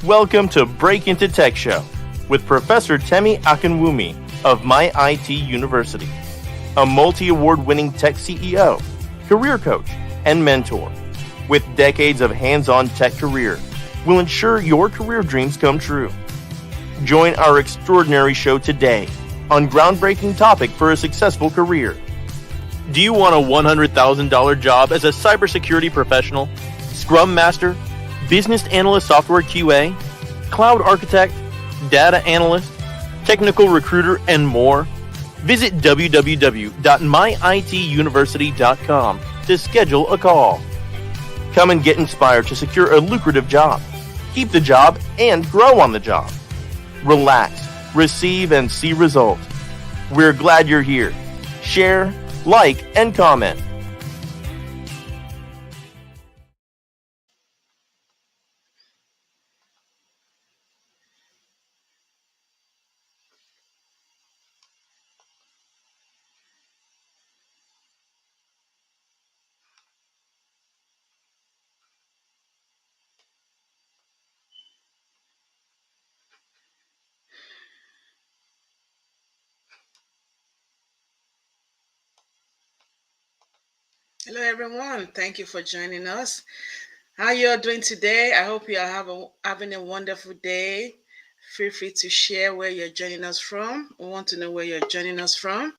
Welcome to Break Into Tech Show with Professor Temi Akinwumi of My IT University, a multi-award-winning tech CEO, career coach, and mentor. With decades of hands-on tech career, will ensure your career dreams come true. Join our extraordinary show today on groundbreaking topic for a successful career. Do you want a $100,000 job as a cybersecurity professional, Scrum Master, Business Analyst Software QA, Cloud Architect, Data Analyst, Technical Recruiter, and more? Visit www.myituniversity.com to schedule a call. Come and get inspired to secure a lucrative job, keep the job, and grow on the job. Relax, receive, and see results. We're glad you're here. Share, like, and comment. Hello, everyone. Thank you for joining us. How you all doing today? I hope you are having a wonderful day. Feel free to share where you're joining us from. We want to know where you're joining us from.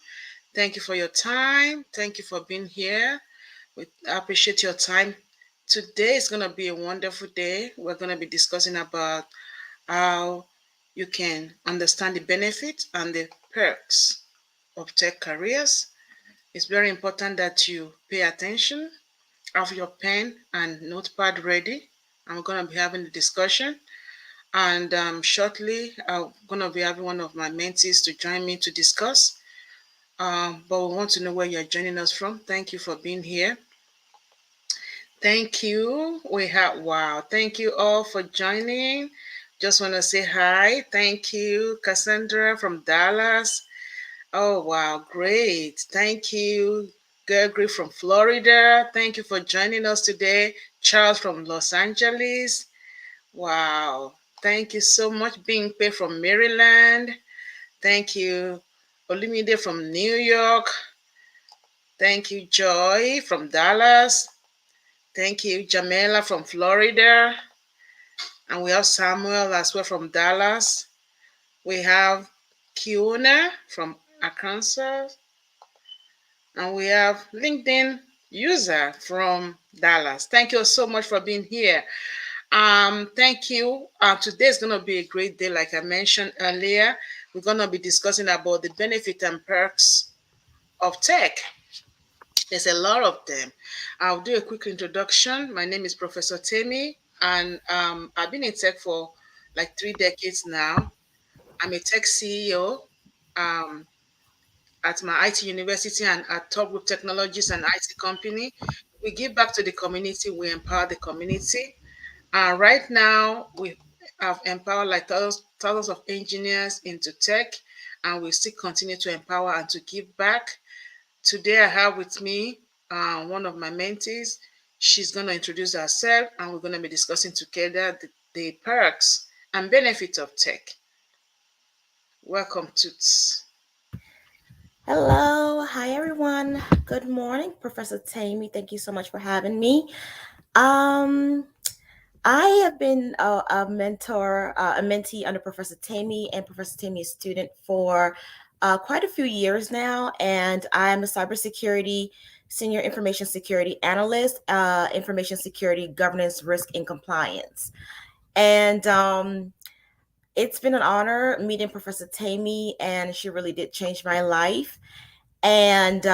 Thank you for your time. Thank you for being here. I appreciate your time. Today is going to be a wonderful day. We're going to be discussing about how you can understand the benefits and the perks of tech careers. It's very important that you pay attention, have your pen and notepad ready. I'm going to be having the discussion. And shortly, I'm going to be having one of my mentees to join me to discuss. But we want to know where you're joining us from. Thank you for being here. Thank you. Thank you all for joining. Just want to say hi. Thank you, Cassandra from Dallas. Oh, wow. Great. Thank you, Gregory from Florida. Thank you for joining us today. Charles from Los Angeles. Wow. Thank you so much. Bingpe from Maryland. Thank you, Olumide from New York. Thank you, Joy from Dallas. Thank you, Jamela from Florida. And we have Samuel as well from Dallas. We have Kiona from Arkansas. And we have LinkedIn user from Dallas. Thank you so much for being here. Thank you. Today is going to be a great day. Like I mentioned earlier, we're going to be discussing about the benefit and perks of tech. There's a lot of them. I'll do a quick introduction. My name is Professor Temi, and I've been in tech for like 3 decades now. I'm a tech CEO at my IT university and at Top Group Technologies and IT company. We give back to the community. We empower the community. Right now, we have empowered like thousands of engineers into tech, and we still continue to empower and to give back. Today, I have with me one of my mentees. She's going to introduce herself, and we're going to be discussing together the perks and benefits of tech. Welcome, Toots. Hello. Hi, everyone. Good morning, Professor Temi. Thank you so much for having me. I have been a mentor, a mentee under Professor Temi and Professor Temi's student for quite a few years now, and I'm a cybersecurity senior information security analyst, information security governance, risk, and compliance. And it's been an honor meeting Professor Temi, and she really did change my life. And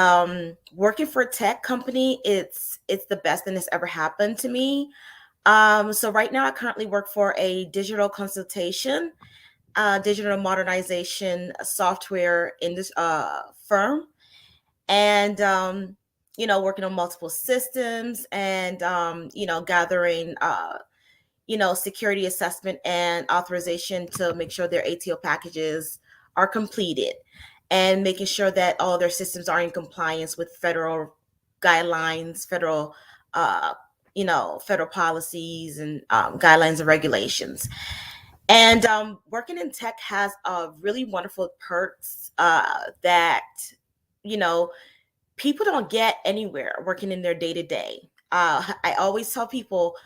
working for a tech company, it's the best thing that's ever happened to me. So right now, I currently work for a digital consultation, digital modernization software in this firm, and working on multiple systems and gathering security assessment and authorization to make sure their ATO packages are completed. and making sure that all their systems are in compliance with federal guidelines, uh, federal policies and guidelines and regulations. And working in tech has really wonderful perks that, you know, people don't get anywhere working in their day to day. I always tell people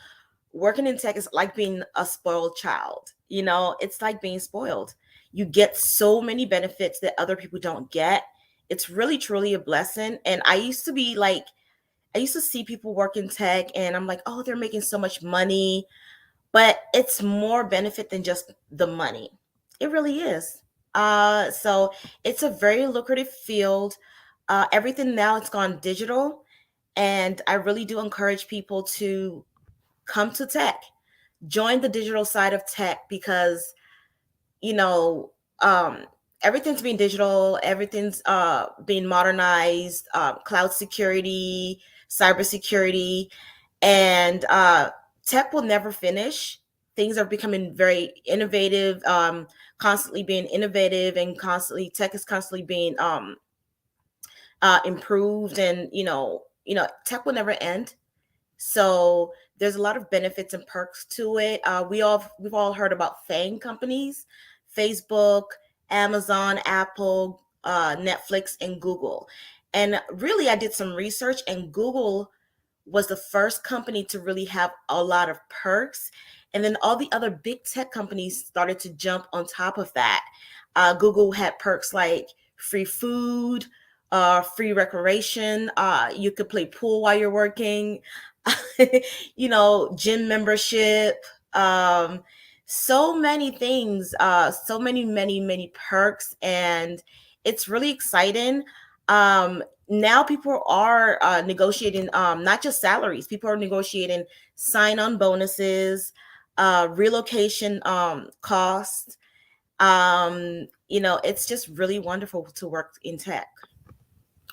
working in tech is like being a spoiled child. It's like being spoiled. You get so many benefits that other people don't get. It's really, truly a blessing. And I used to see people work in tech and I'm like, oh, they're making so much money. But it's more benefit than just the money. It really is. So it's a very lucrative field. Everything now it's gone digital. And I really do encourage people to come to tech, join the digital side of tech because, you know, um, everything's being digital, everything's being modernized, cloud security, cybersecurity, and tech will never finish. Things are becoming very innovative, constantly being innovative, and constantly tech is constantly being improved, and tech will never end. So there's a lot of benefits and perks to it. We've all heard about FANG companies, Facebook, Amazon, Apple, Netflix, and Google. And really, I did some research, and Google was the first company to really have a lot of perks. And then all the other big tech companies started to jump on top of that. Google had perks like free food, free recreation. You could play pool while you're working, gym membership, so many things, so many, many, many perks. And it's really exciting. Now people are negotiating not just salaries, people are negotiating sign-on bonuses, relocation costs. It's just really wonderful to work in tech.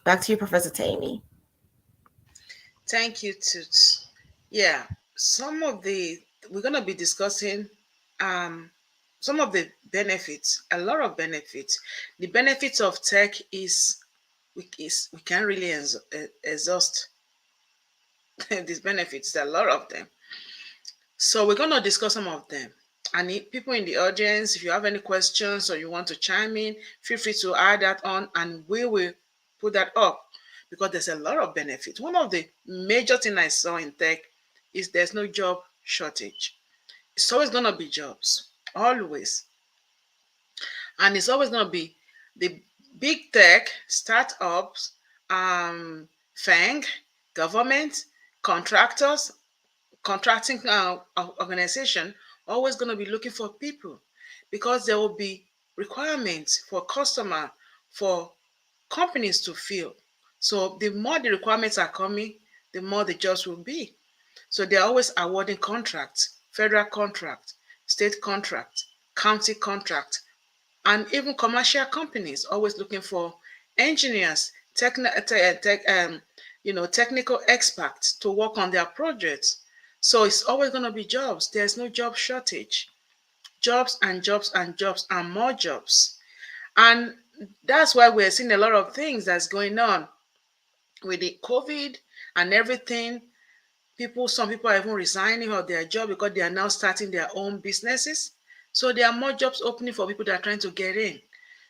Back to you, Professor Temi. Thank you, Toots. Yeah, we're going to be discussing um, some of the benefits, a lot of benefits. The benefits of tech we can't really exhaust these benefits. There are a lot of them. So we're going to discuss some of them. And people in the audience, if you have any questions or you want to chime in, feel free to add that on and we will put that up because there's a lot of benefits. One of the major things I saw in tech is there's no job shortage. It's always going to be jobs, always. And it's always going to be the big tech, startups, FANG, government, contractors, contracting organization always going to be looking for people because there will be requirements for customer, for companies to fill. So the more the requirements are coming, the more the jobs will be. So they're always awarding contracts, federal contract, state contract, county contract, and even commercial companies always looking for engineers, technical experts to work on their projects. So it's always going to be jobs. There's no job shortage. Jobs and jobs and jobs and more jobs. And that's why we're seeing a lot of things that's going on with the COVID and everything. Some people are even resigning of their job because they are now starting their own businesses. So there are more jobs opening for people that are trying to get in.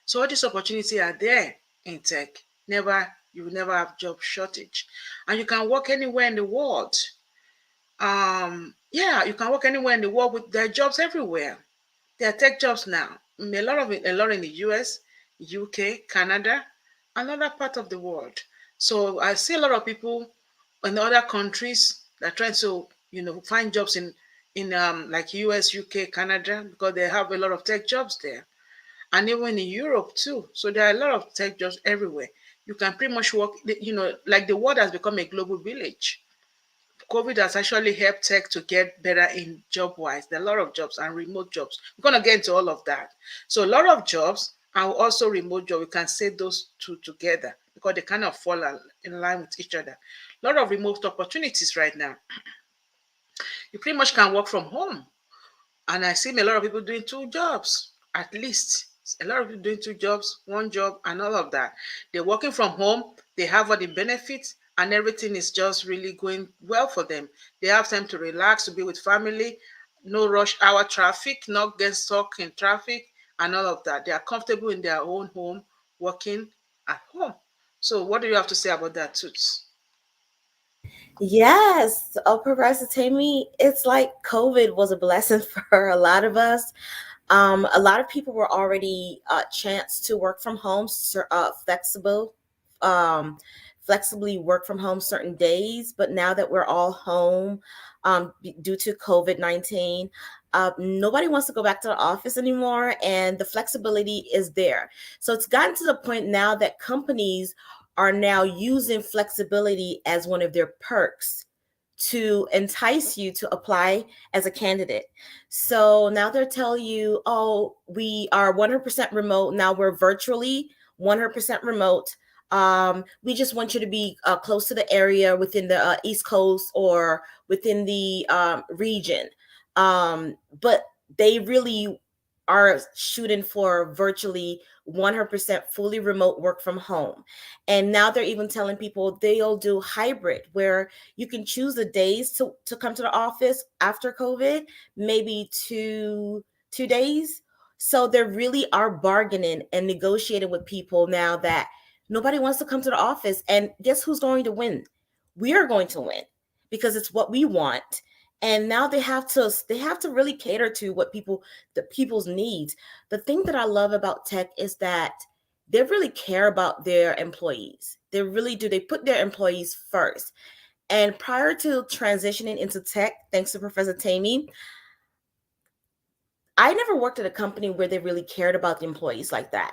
So all these opportunities are there in tech. You will never have job shortage. And you can work anywhere in the world. You can work anywhere in the world with their jobs everywhere. There are tech jobs now. A lot in the US, UK, Canada, and other part of the world. So I see a lot of people in other countries that are trying to, find jobs in like US, UK, Canada, because they have a lot of tech jobs there. And even in Europe too. So there are a lot of tech jobs everywhere. You can pretty much work, like the world has become a global village. COVID has actually helped tech to get better in job wise. There are a lot of jobs and remote jobs. We're going to get into all of that. So a lot of jobs and also remote jobs. We can say those two together because they kind of fall in line with each other. A lot of remote opportunities right now. You pretty much can work from home. And I see a lot of people doing 2 jobs at least. A lot of people doing two jobs, one job, and all of that. They're working from home, they have all the benefits, and everything is just really going well for them. They have time to relax, to be with family, no rush hour traffic, not get stuck in traffic, and all of that. They are comfortable in their own home, working at home. So, what do you have to say about that, Toots? Yes, Professor Tammy, it's like COVID was a blessing for a lot of us. A lot of people were already chance to work from home, um, flexibly work from home certain days. But now that we're all home due to COVID-19, nobody wants to go back to the office anymore, and the flexibility is there. So it's gotten to the point now that companies are now using flexibility as one of their perks to entice you to apply as a candidate. So now they're telling you, oh, we are 100% remote. Now we're virtually 100% remote. We just want you to be close to the area within the East Coast or within the region. But they really are shooting for virtually 100% fully remote work from home. And now they're even telling people they'll do hybrid where you can choose the days to come to the office after COVID, maybe two days. So they really are bargaining and negotiating with people now that nobody wants to come to the office. And guess who's going to win? We are going to win because it's what we want. And now they have to really cater to what the people's needs. The thing that I love about tech is that they really care about their employees. They really do. They put their employees first. And prior to transitioning into tech, thanks to Professor Temi, I never worked at a company where they really cared about the employees like that.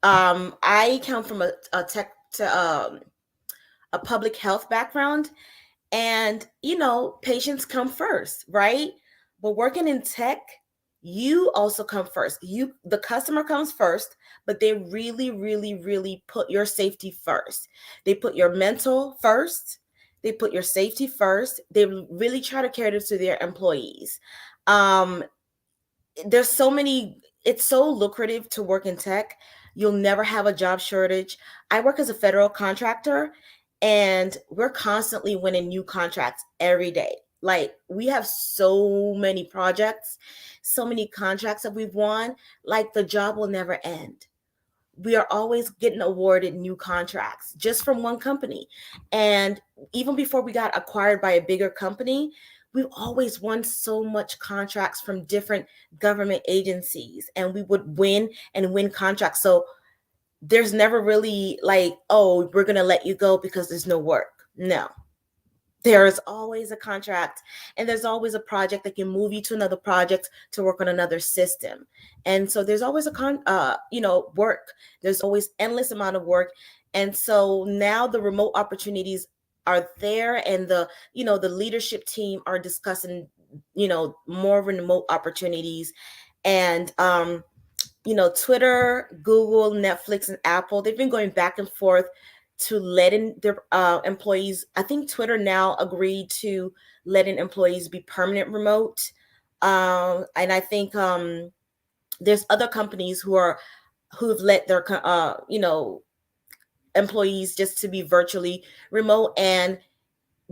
I come from a tech to a public health background, and patients come first, right? But working in tech, you also come first. The customer comes first, but they really, really, really put your safety first. They put your mental first. They put your safety first. They really try to cater to their employees. Um, there's so many It's so lucrative to work in tech. You'll never have a job shortage. I work as a federal contractor, and we're constantly winning new contracts every day. Like, we have so many projects, so many contracts that we've won. Like, the job will never end. We are always getting awarded new contracts just from one company. And even before we got acquired by a bigger company, we've always won so much contracts from different government agencies, and we would win and win contracts. So there's never really like, oh, we're going to let you go because there's no work. No, there is always a contract, and there's always a project that can move you to another project to work on another system. And so there's always work. There's always endless amount of work. And so now the remote opportunities are there, and the leadership team are discussing more remote opportunities. And Twitter, Google, Netflix, and Apple, they've been going back and forth to letting their employees. I think Twitter now agreed to letting employees be permanent remote. And I think there's other companies who've let their employees just to be virtually remote, and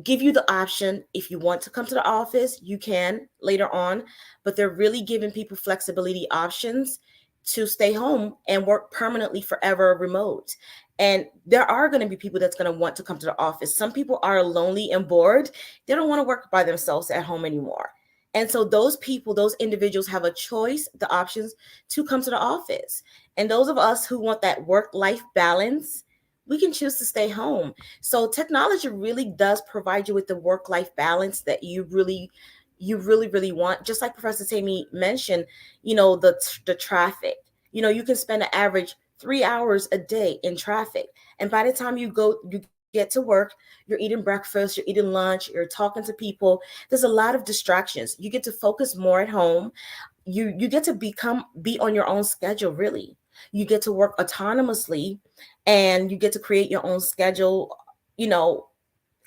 give you the option. If you want to come to the office, you can later on, but they're really giving people flexibility options to stay home and work permanently forever remote. And there are going to be people that's going to want to come to the office. Some people are lonely and bored. They don't want to work by themselves at home anymore. And so those people, those individuals have a choice, the options to come to the office. And those of us who want that work-life balance, we can choose to stay home. So technology really does provide you with the work-life balance that you really, really want. Just like Professor Temi mentioned, the traffic. You can spend an average 3 hours a day in traffic, and by the time you get to work, you're eating breakfast, you're eating lunch, you're talking to people. There's a lot of distractions. You get to focus more at home. You get to be on your own schedule, really. You get to work autonomously, and you get to create your own schedule,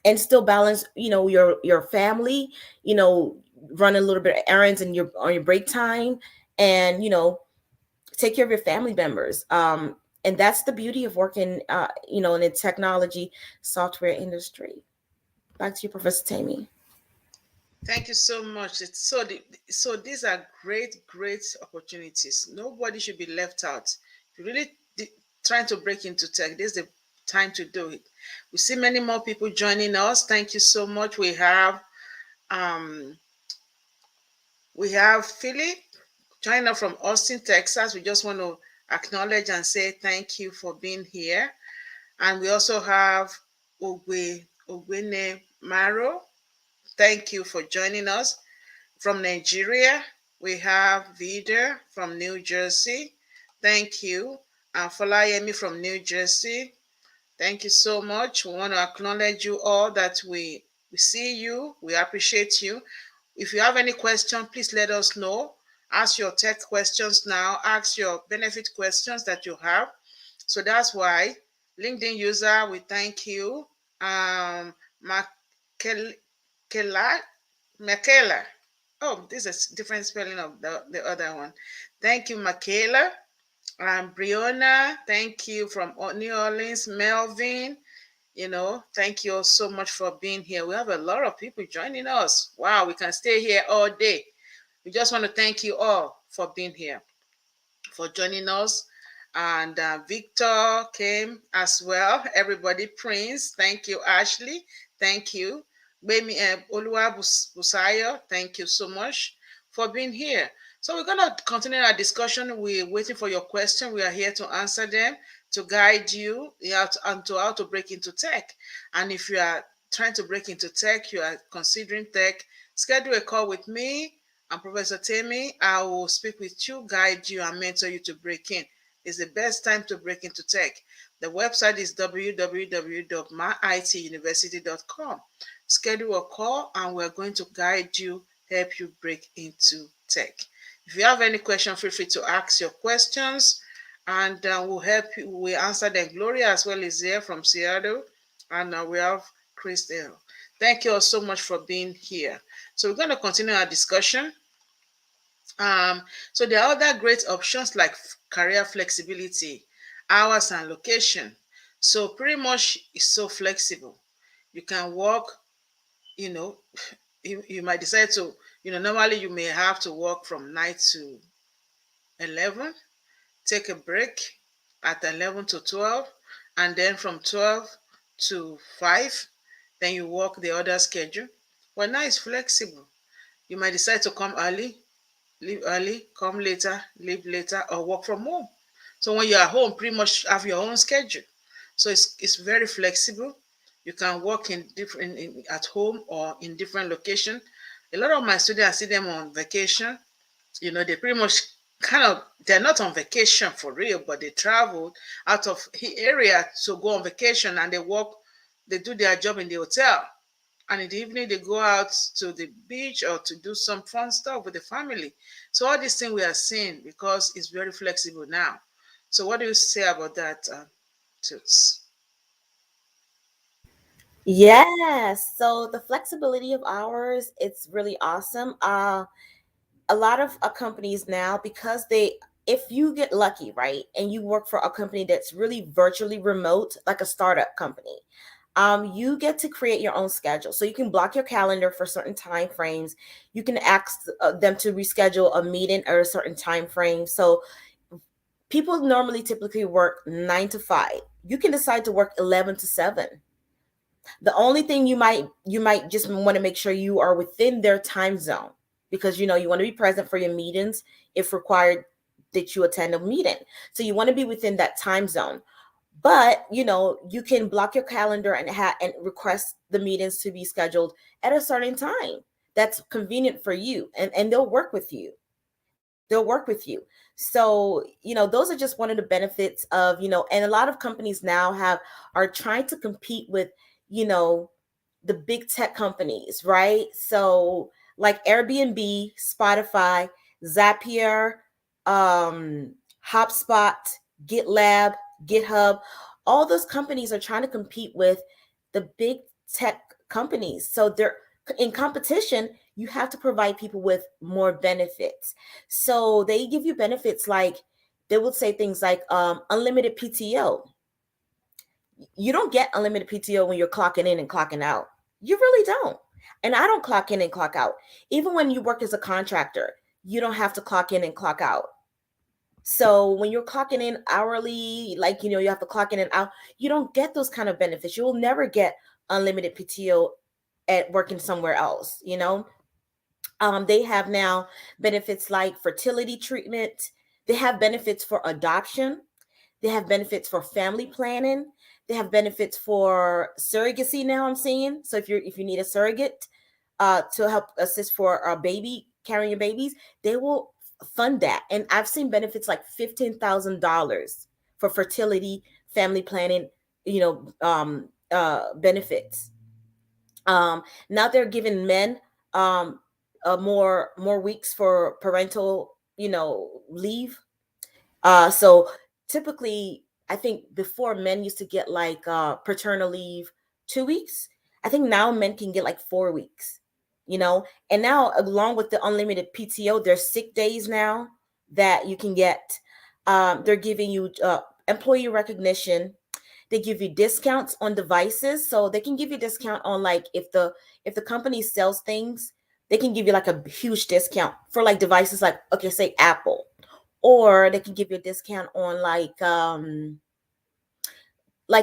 and still balance, your family, run a little bit of errands on your break time, and take care of your family members. And that's the beauty of working, in the technology software industry. Back to you, Professor Temi. Thank you so much. So these are great opportunities. Nobody should be left out. If you're really trying to break into tech, this is the time to do it. We see many more people joining us. Thank you so much. Um, we have Philip joining us from Austin, Texas. We just want to acknowledge and say thank you for being here. And we also have Ogwene Maro. Thank you for joining us. From Nigeria, we have Vida from New Jersey. Thank you. And Folayemi from New Jersey. Thank you so much. We want to acknowledge you all that we see you. We appreciate you. If you have any question, please let us know. Ask your tech questions now. Ask your benefit questions that you have. So that's why LinkedIn user, we thank you. Michaela. Oh, this is a different spelling of the other one. Thank you, Michaela. Brianna, thank you from New Orleans. Melvin, thank you all so much for being here. We have a lot of people joining us. Wow, we can stay here all day. We just want to thank you all for being here, for joining us. And Victor came as well. Everybody, Prince, thank you. Ashley, thank you. Bemi Olua Busayo, thank you so much for being here. So we're going to continue our discussion. We're waiting for your question. We are here to answer them, to guide you to how to break into tech. And if you are trying to break into tech, you are considering tech, schedule a call with me and Professor Temi. I will speak with you, guide you, and mentor you to break in. It's the best time to break into tech. The website is www.myituniversity.com. Schedule a call and we're going to guide you, help you break into tech. If you have any question, feel free to ask your questions and we'll help you. We answer them. Gloria as well is here from Seattle, and we have Chris there. Thank you all so much for being here. So we're going to continue our discussion. So there are other great options like career flexibility, hours and location. So pretty much it's so flexible. You can work, you might decide to, normally you may have to work from 9 to 11, take a break at 11 to 12, and then from 12 to 5, then you work the other schedule. Well, now it's flexible. You might decide to come early, leave early, come later, leave later, or work from home. So when you're at home, pretty much have your own schedule. So it's very flexible. You can work at home or in different locations. A lot of my students, I see them on vacation. They pretty much they're not on vacation for real, but they traveled out of the area to go on vacation and they do their job in the hotel. And in the evening, they go out to the beach or to do some fun stuff with the family. So all these things we are seeing because it's very flexible now. So what do you say about that, Toots? Yes. So the flexibility of hours, it's really awesome. A lot of companies now, because if you get lucky, right, and you work for a company that's really virtually remote, like a startup company, you get to create your own schedule. So you can block your calendar for certain time frames. You can ask them to reschedule a meeting at a certain time frame. So people normally typically work 9 to 5. You can decide to work 11 to 7. The only thing you might just want to make sure you are within their time zone, because you want to be present for your meetings if required that you attend a meeting. So you want to be within that time zone. But you can block your calendar and request the meetings to be scheduled at a certain time that's convenient for you, and they'll work with you. So those are just one of the benefits of and a lot of companies now are trying to compete with the big tech companies, right? So like Airbnb, Spotify, Zapier, HubSpot, GitLab, GitHub, all those companies are trying to compete with the big tech companies. So they're in competition. You have to provide people with more benefits. So they give you benefits like they would say things like unlimited PTO. You don't get unlimited PTO when you're clocking in and clocking out. You really don't. And I don't clock in and clock out. Even when you work as a contractor, you don't have to clock in and clock out. So when you're clocking in hourly, like, you have to clock in and out, you don't get those kind of benefits. You will never get unlimited PTO at working somewhere else. They have now benefits like fertility treatment. They have benefits for adoption. They have benefits for family planning. They have benefits for surrogacy now, I'm seeing. So if you need a surrogate to help assist for a baby, carrying your babies, they will fund that. And I've seen benefits like $15,000 for fertility, family planning, benefits. Now they're giving men more weeks for parental, leave. So typically, I think before men used to get like paternal leave 2 weeks. I think now men can get like 4 weeks, and now along with the unlimited PTO, there's sick days now that you can get. They're giving you employee recognition. They give you discounts on devices, so they can give you a discount on, like, if the company sells things, they can give you like a huge discount for like devices like, okay, say Apple. Or they can give you a discount on like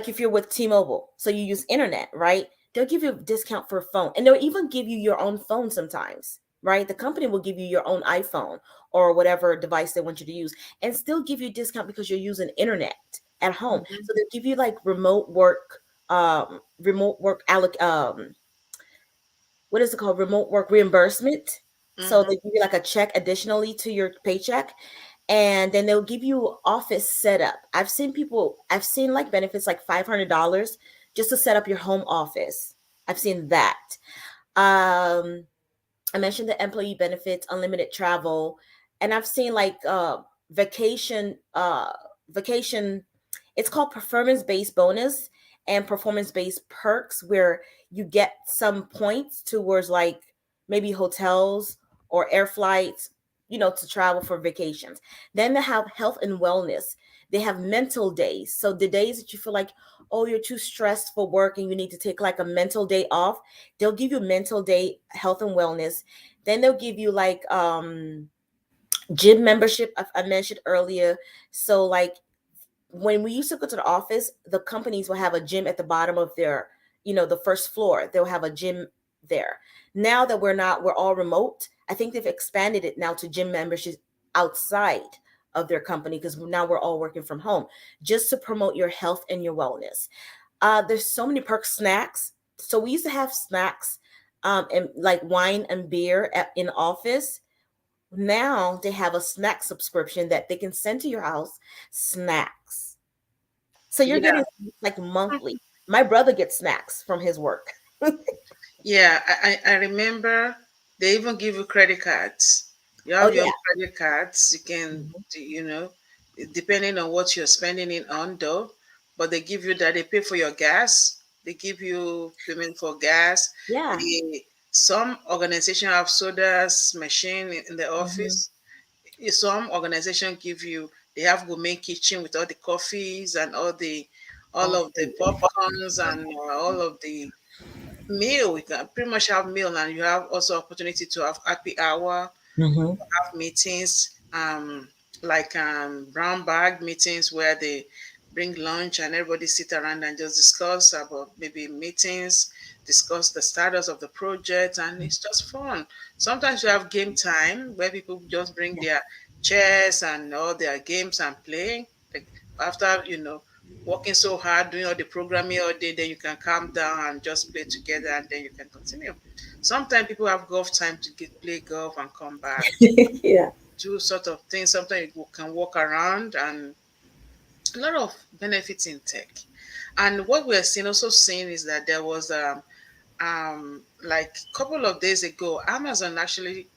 if you're with T-Mobile, so you use internet, right? They'll give you a discount for a phone, and they'll even give you your own phone sometimes, right? The company will give you your own iPhone or whatever device they want you to use, and still give you a discount because you're using internet at home. Mhm. So they'll give you like remote work what is it called? Remote work reimbursement. So Mhm. they give you like a check additionally to your paycheck, and then they'll give you office setup. I've seen like benefits like $500 just to set up your home office. I've seen that. Um, I mentioned the employee benefits, unlimited travel, and I've seen like vacation. It's called performance-based bonus and performance-based perks, where you get some points towards like maybe hotels or air flights, to travel for vacations. Then they have health and wellness. They have mental days. So the days that you feel like, oh, you're too stressed for work and you need to take like a mental day off, they'll give you mental day health and wellness. Then they'll give you like gym membership, I mentioned earlier. So like when we used to go to the office, the companies will have a gym at the bottom of their, the first floor. They'll have a gym there. Now that we're all remote, I think they've expanded it now to gym memberships outside of their company, because now we're all working from home, just to promote your health and your wellness. There's so many perks, snacks. So we used to have snacks, and like wine and beer in office. Now they have a snack subscription that they can send to your house, snacks. So you're Yeah. getting like monthly. My brother gets snacks from his work. Yeah, I remember they even give you credit cards. You Oh have your yeah. own credit cards. You can, Mhm. depending on what you're spending it on, though, but they give you that. They pay for your gas. They give you payment for gas. Yeah. Some organization have sodas machine in the Mhm. office. Some organization give you. They have gourmet kitchen with all the coffees and all Oh, of the popcorns and all of the meal. You can pretty much have meal, and you have also opportunity to have happy hour, hmm have meetings, like brown bag meetings where they bring lunch and everybody sit around and just discuss about maybe meetings, discuss the status of the project, and it's just fun. Sometimes you have game time where people just bring their chairs and all their games and play. Like after working so hard doing all the programming all day, then you can calm down and just play together, and then you can continue. Sometimes people have golf time to play golf and come back, yeah. do sort of things. Sometimes you can walk around, and a lot of benefits in tech. And what we're seeing is that there was like a couple of days ago, Amazon actually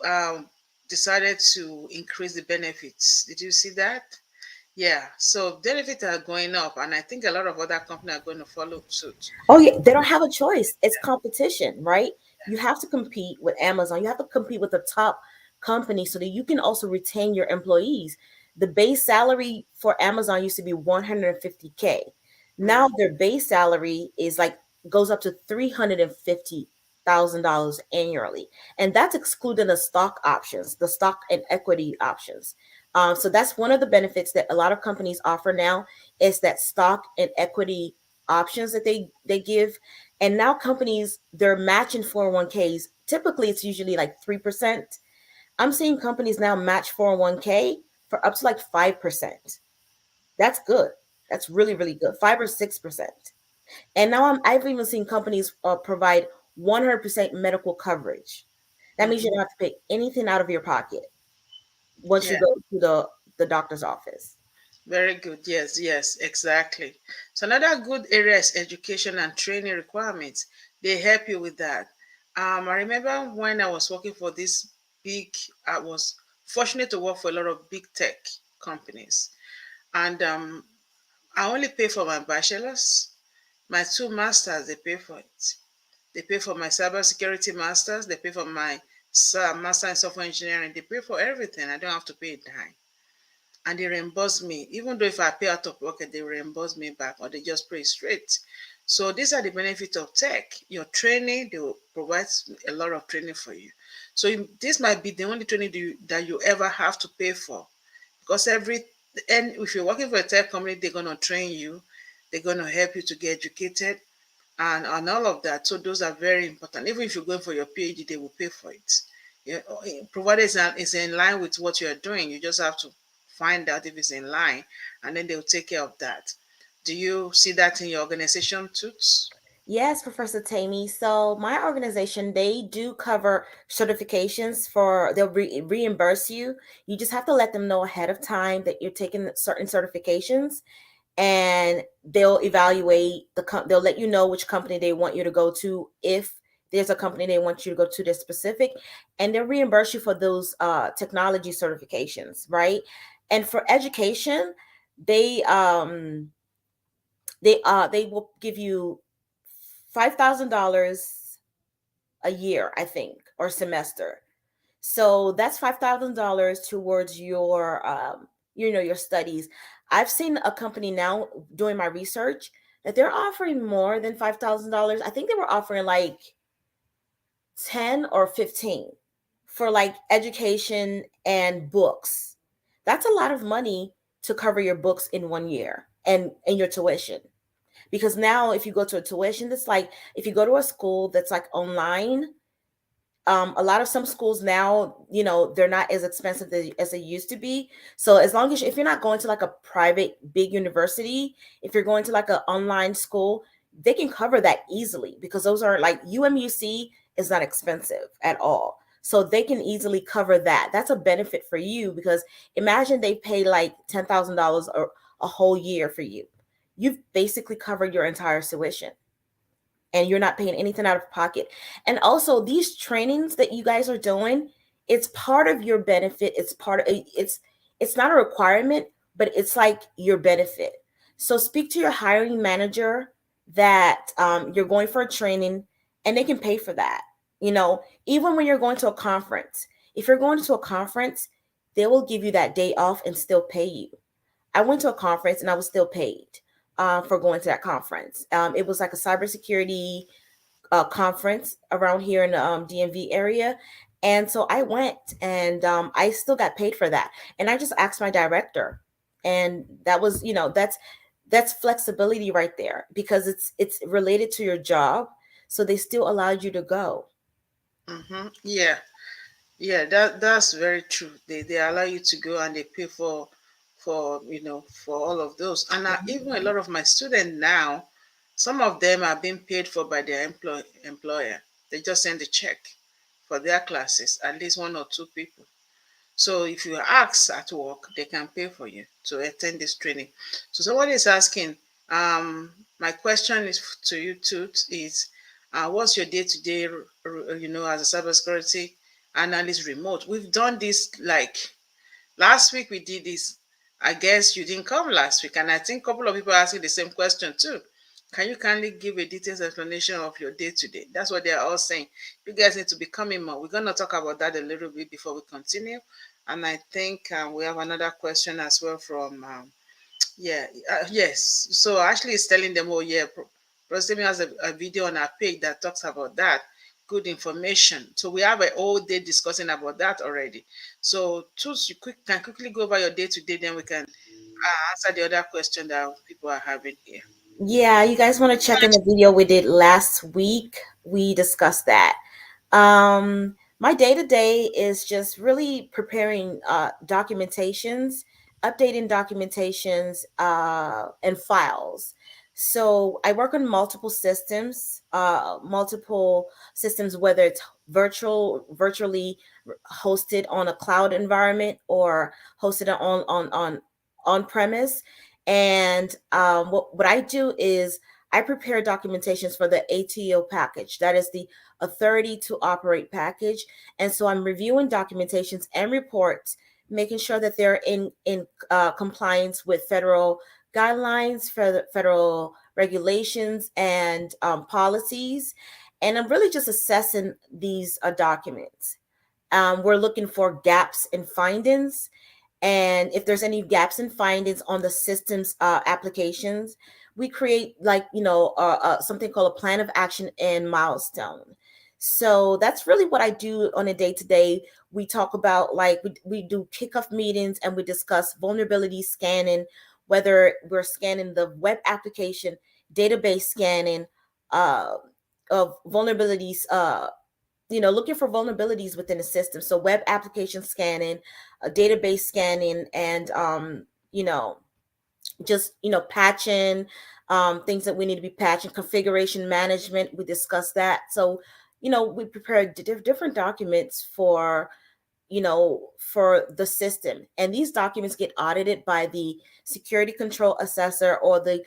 um decided to increase the benefits. Did you see that? Yeah. So benefits are going up, and I think a lot of other companies are going to follow suit. Oh yeah. They don't have a choice. It's competition, right? You have to compete with Amazon. You have to compete with the top company so that you can also retain your employees. The base salary for Amazon used to be 150K. Now their base salary is like goes up to $350,000 annually, and that's excluding the stock options, the stock and equity options. So that's one of the benefits that a lot of companies offer now is that stock and equity options that they give. And now companies, they're matching 401ks. Typically it's usually like 3%. I'm seeing companies now match 401k for up to like 5%. That's good. That's really, really good. 5 or 6%. And now I've even seen companies provide 100% medical coverage. That means you Mm-hmm. don't have to pay anything out of your pocket once you Yeah. go to the doctor's office. Very good. Yes, yes, exactly. So another good area is education and training requirements. They help you with that. I remember when I was working for this big, I was fortunate to work for a lot of big tech companies. And I only pay for my bachelor's. My two masters, they pay for it. They pay for my cybersecurity masters. They pay for my master in software engineering. They pay for everything. I don't have to pay a dime, and they reimburse me. Even though if I pay out of pocket, they reimburse me back or they just pay straight. So these are the benefits of tech. Your training, they will provide a lot of training for you. So this might be the only training that you ever have to pay for, because and if you're working for a tech company, they're gonna train you, they're gonna help you to get educated and all of that. So those are very important. Even if you're going for your PhD, they will pay for it. Yeah, provided it's in line with what you're doing. You just have to find out if it's in line, and then they'll take care of that. Do you see that in your organization, Toots? Yes, Professor Temi. So my organization, they do cover certifications for, they'll reimburse you. You just have to let them know ahead of time that you're taking certain certifications, and they'll evaluate they'll let you know which company they want you to go to, if there's a company they want you to go to that's specific, and they'll reimburse you for those technology certifications, right? And for education, they they will give you $5,000 a year, I think, or semester. So that's $5,000 towards your your studies. I've seen a company now doing my research that they're offering more than $5,000. I think they were offering like 10 or 15 for like education and books. That's a lot of money to cover your books in 1 year and your tuition. Because now if you go to a tuition that's like, if you go to a school that's like online, a lot of some schools now, they're not as expensive as they used to be. So as long as if you're not going to like a private big university, if you're going to like an online school, they can cover that easily, because those are like UMUC is not expensive at all. So they can easily cover that. That's a benefit for you, because imagine they pay like $10,000 or a whole year for you. You've basically covered your entire tuition, and you're not paying anything out of pocket. And also these trainings that you guys are doing, it's part of your benefit. It's part of it's not a requirement, but it's like your benefit. So speak to your hiring manager that you're going for a training, and they can pay for that. Even when you're going to a conference, if you're going to a conference, they will give you that day off and still pay you. I went to a conference and I was still paid for going to that conference. It was like a cybersecurity conference around here in the DMV area. And so I went, and I still got paid for that. And I just asked my director. And that was, that's flexibility right there, because it's related to your job. So they still allowed you to go. Mm-hmm. Yeah, yeah, that's very true. They allow you to go and they pay for all of those. And even a lot of my students now, some of them are being paid for by their employer. They just send a check for their classes, at least one or two people. So if you ask at work, they can pay for you to attend this training. So somebody is asking, my question is to you too is, what's your day-to-day, as a cybersecurity analyst remote? We've done this like last week we did this. I guess you didn't come last week, and I think a couple of people are asking the same question too. Can you kindly give a detailed explanation of your day to day? That's what they are all saying. You guys need to be coming more. We're going to talk about that a little bit before we continue. And I think we have another question as well from, yes. So Ashley is telling them, oh, yeah, Prof has a video on our page that talks about that. Good information. So we have a whole day discussing about that already. So Toots, you can quickly go over your day to day, then we can answer the other question that people are having here. Yeah, you guys want to check in the video we did last week? We discussed that. My day to day is just really preparing documentations, updating documentations, and files. So I work on multiple systems, whether it's virtually hosted on a cloud environment or hosted on premise. And what I do is I prepare documentations for the ATO package. That is the authority to operate package. And so I'm reviewing documentations and reports, making sure that they're in compliance with federal guidelines, federal regulations, and policies. And I'm really just assessing these documents. We're looking for gaps in findings, and if there's any gaps in findings on the system's applications, we create something called a plan of action and milestone. So that's really what I do on a day to day. We talk about we do kickoff meetings and we discuss vulnerability scanning, whether we're scanning the web application, database scanning of vulnerabilities, looking for vulnerabilities within the system. So web application scanning, database scanning, and patching, things that we need to be patching, configuration management. We discussed that. So we prepared different documents for the system, and these documents get audited by the security control assessor or the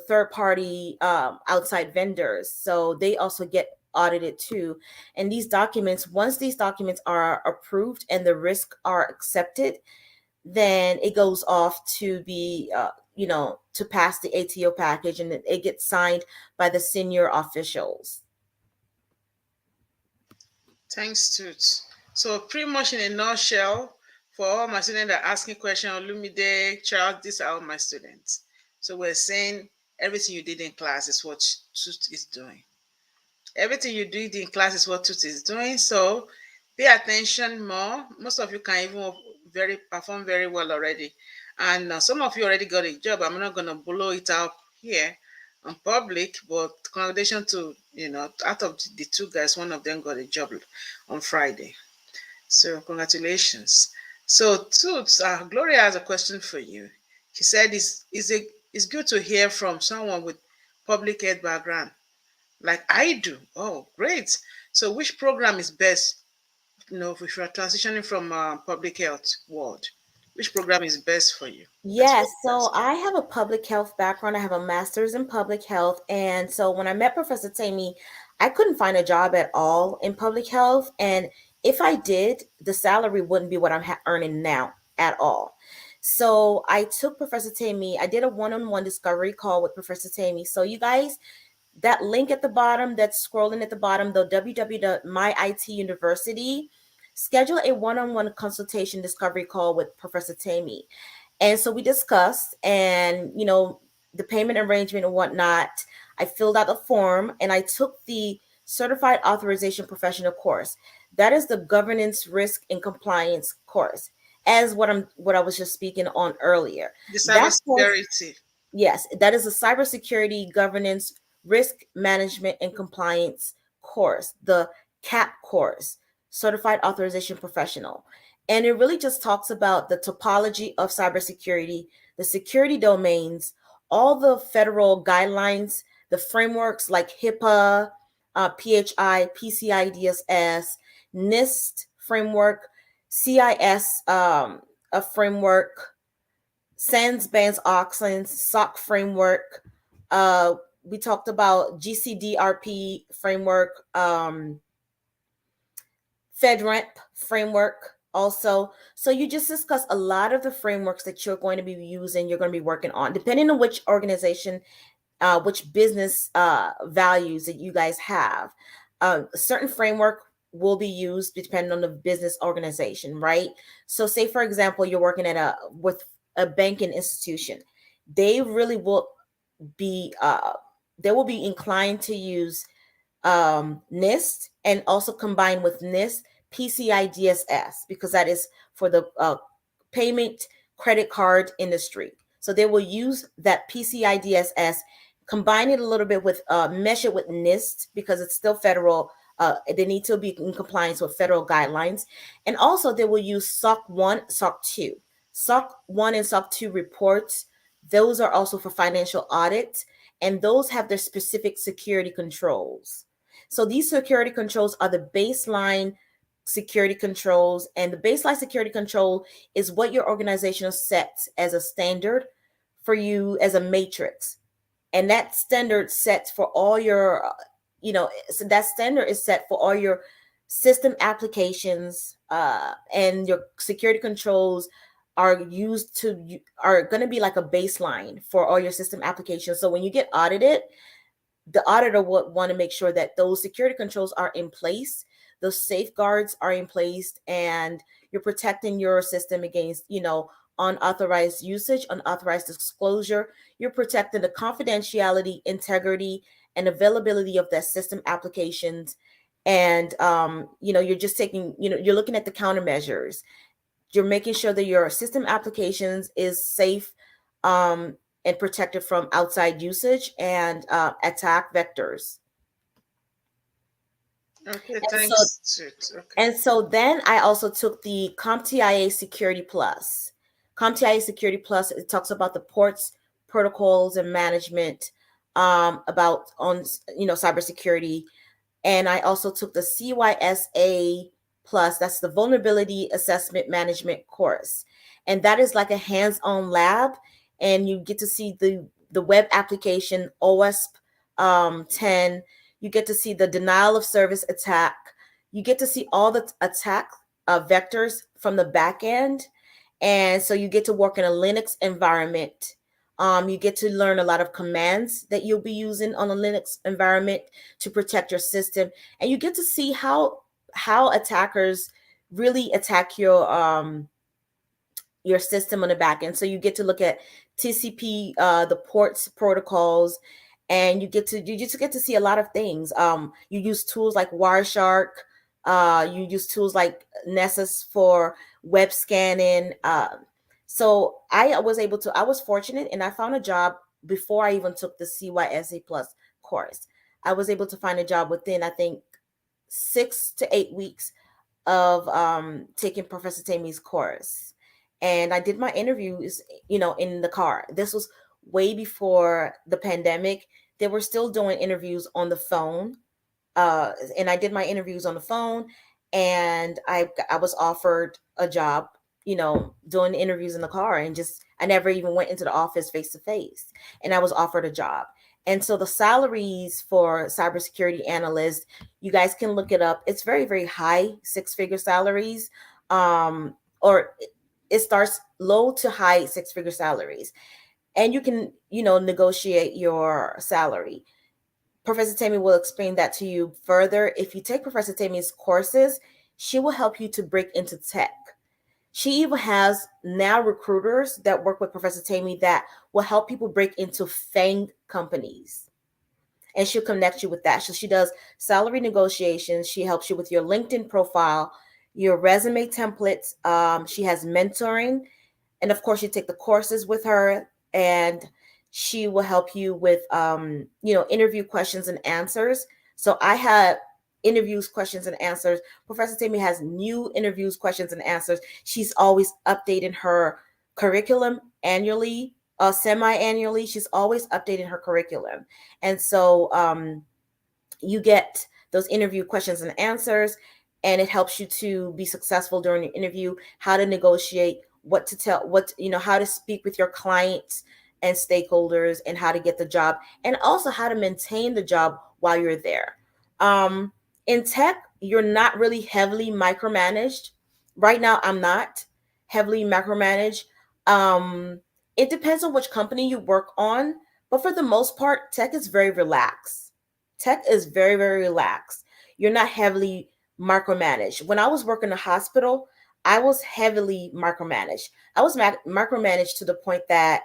third party outside vendors. So they also get audited too. And once these documents are approved and the risks are accepted, then it goes off to be to pass the ATO package, and it gets signed by the senior officials. Thanks, Toots. So pretty much in a nutshell, for all my students that are asking questions, Olumide, Charles, these are all my students. So we're saying everything you did in class is what Toots is doing. Everything you did in class is what Toots is doing. So pay attention more. Most of you can even perform very well already. And some of you already got a job. I'm not going to blow it out here on public, but congratulations to, out of the two guys, one of them got a job on Friday. So congratulations. So Toots, Gloria has a question for you. She said it's good to hear from someone with public health background like I do. Oh, great. So which program is best, if you're transitioning from public health world? Which program is best for you? Yes, so I have a public health background. I have a master's in public health. And so when I met Professor Temi, I couldn't find a job at all in public health. And if I did, the salary wouldn't be what I'm earning now at all. So I took Professor Temi, I did a one-on-one discovery call with Professor Temi. So you guys, that link at the bottom, that's scrolling at the bottom, the www.myituniversity, schedule a one-on-one consultation discovery call with Professor Temi. And so we discussed, and the payment arrangement and whatnot. I filled out the form and I took the Certified Authorization Professional course. That is the governance, risk, and compliance course, as what I was just speaking on earlier. The cybersecurity. Yes, that is a cybersecurity, governance, risk management, and compliance course, the CAP course, Certified Authorization Professional. And it really just talks about the topology of cybersecurity, the security domains, all the federal guidelines, the frameworks like HIPAA, PHI, PCI-DSS, NIST framework, CIS a framework, SANS, BANS, OXLANS, SOC framework. We talked about GCDRP framework, FedRAMP framework also. So you just discuss a lot of the frameworks that you're going to be using, you're going to be working on, depending on which organization, which business values that you guys have. A certain framework will be used depending on the business organization, right? So say for example, you're working at with a banking institution. They really will be they will be inclined to use NIST, and also combine with NIST pci-dss, because that is for the payment credit card industry. So they will use that pci-dss, combine it a little bit with mesh it with NIST, because it's still federal. They need to be in compliance with federal guidelines. And also they will use SOC 1, SOC 2. SOC 1 and SOC 2 reports, those are also for financial audit, and those have their specific security controls. So these security controls are the baseline security controls, and the baseline security control is what your organization sets as a standard for you as a matrix. And that standard sets for all your, so that standard is set for all your system applications, and your security controls are going to be like a baseline for all your system applications. So when you get audited, the auditor would want to make sure that those security controls are in place, those safeguards are in place, and you're protecting your system against, unauthorized usage, unauthorized disclosure. You're protecting the confidentiality, integrity, and availability of that system applications. And, you're just taking, you're looking at the countermeasures. You're making sure that your system applications is safe, and protected from outside usage and attack vectors. Okay, And thanks. so, Okay. and so then I also took the CompTIA Security Plus. CompTIA Security Plus, it talks about the ports, protocols, and management, about on cybersecurity. And I also took the CYSA Plus, that's the Vulnerability Assessment Management course. And that is like a hands-on lab, and you get to see the web application OWASP 10. You get to see the denial of service attack. You get to see all the attack vectors from the back end. And so you get to work in a Linux environment. You get to learn a lot of commands that you'll be using on a Linux environment to protect your system. And you get to see how attackers really attack your system on the back end. So you get to look at TCP, the ports protocols, and you just get to see a lot of things. You use tools like Wireshark. You use tools like Nessus for web scanning. So I was fortunate, and I found a job before I even took the CYSA Plus course. I was able to find a job within, I think, 6 to 8 weeks of taking Professor Temi's course. And I did my interviews, in the car. This was way before the pandemic. They were still doing interviews on the phone. And I did my interviews on the phone, and I was offered a job, doing interviews in the car, and I never even went into the office face to face, and I was offered a job. And so the salaries for cybersecurity analysts, you guys can look it up. It's very, very high, 6-figure salaries, or it starts low to high 6-figure salaries, and you can, negotiate your salary. Professor Temi will explain that to you further. If you take Professor Temi's courses, she will help you to break into tech. She even has now recruiters that work with Professor Temi that will help people break into FANG companies. And she'll connect you with that. So she does salary negotiations. She helps you with your LinkedIn profile, your resume templates. She has mentoring. And of course, you take the courses with her, and she will help you with, interview questions and answers. So I had interviews, questions, and answers. Professor Temi has new interviews, questions, and answers. She's always updating her curriculum annually, semi-annually. She's always updating her curriculum. And so you get those interview questions and answers, and it helps you to be successful during your interview, how to negotiate, what to tell, how to speak with your clients and stakeholders, and how to get the job, and also how to maintain the job while you're there. In tech, you're not really heavily micromanaged. Right now, I'm not heavily micromanaged. It depends on which company you work on, but for the most part, tech is very relaxed. Tech is very, very relaxed. You're not heavily micromanaged. When I was working in the hospital, I was heavily micromanaged. I was micromanaged to the point that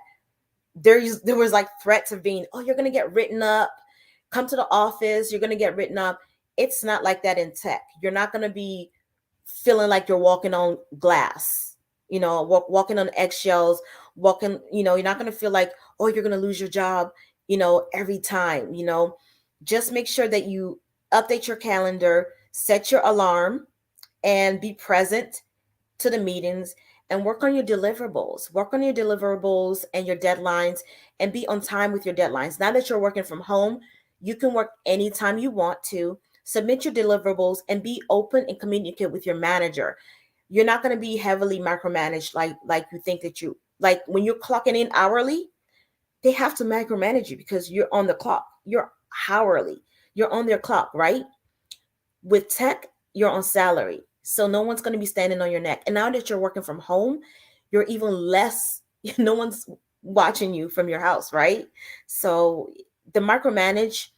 there was like threats of being, oh, you're going to get written up. Come to the office, you're going to get written up. It's not like that in tech. You're not going to be feeling like you're walking on glass, walking on eggshells, you're not going to feel like, oh, you're going to lose your job, every time, just make sure that you update your calendar, set your alarm, and be present to the meetings, and work on your deliverables. Work on your deliverables and your deadlines, and be on time with your deadlines. Now that you're working from home, you can work anytime you want to. Submit your deliverables and be open and communicate with your manager. You're not going to be heavily micromanaged like you think that you like when you're clocking in hourly. They have to micromanage you because you're on the clock. You're hourly. You're on their clock, right? With tech, you're on salary. So no one's going to be standing on your neck. And now that you're working from home, you're even less, no one's watching you from your house, right? So the micromanage,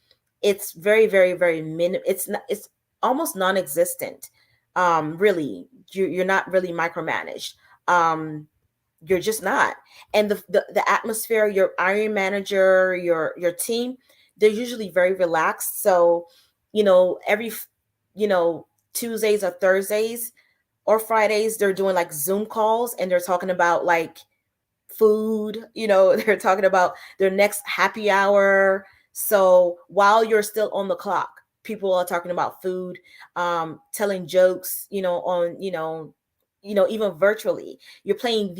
it's very, very, very it's almost non-existent. Really, you're not really micromanaged. You're just not. And the atmosphere, your hiring manager, your team, they're usually very relaxed. So, every Tuesdays or Thursdays or Fridays, they're doing like Zoom calls, and they're talking about like food, they're talking about their next happy hour. So while you're still on the clock, people are talking about food, telling jokes, even virtually. You're playing